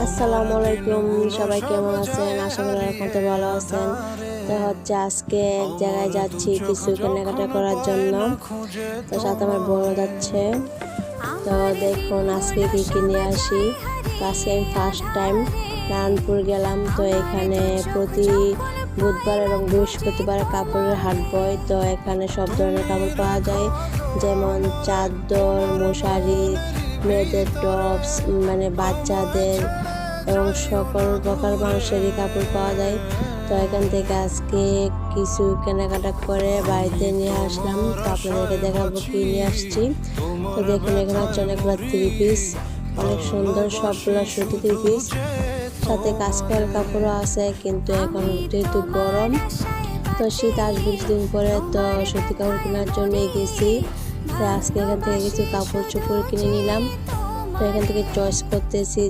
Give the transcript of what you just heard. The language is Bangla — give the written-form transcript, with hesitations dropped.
আসসালামু আলাইকুম, সবাই কেমন আছেন? আশা করি আপনারা ভালো আছেন। তো আজকে এক জায়গায় যাচ্ছি কিছু কেনাকাটা করার জন্য। তো সাথে আমার বোন যাচ্ছে। তো দেখুন আজকে কি কিনে আসি। তো আজকে আমি ফার্স্ট টাইম নারায়ণপুর গেলাম। তো এখানে প্রতি বুধবার এবং বৃহস্পতিবার কাপড়ের হাট বয়। তো এখানে সব ধরনের কাপড় পাওয়া যায়, যেমন চাদর, মশারি, মেয়েদের টপস, মানে বাচ্চাদের এবং সকল প্রকার মানুষেরই কাপড় পাওয়া যায়। তো এখান থেকে আজকে কিছু কেনাকাটা করে বাড়িতে নিয়ে আসলাম। তো আপনাদেরকে দেখাবো কি নিয়ে আসছি। তো দেখুন এখানে হচ্ছে অনেকগুলো থ্রি পিস, অনেক সুন্দর সবগুলো সুতি থ্রি পিস, সাথে কাজ করার কাপড়ও আছে। কিন্তু এখন যেহেতু গরম, তো শীত আসবে কিছুদিন পরে, তো সুতি কাপড় কেনার জন্য গেছি। তো আজকে এখান থেকে কিছু কাপড় চোপড় কিনে নিলাম। তো এখান থেকে চয়েস করতেছি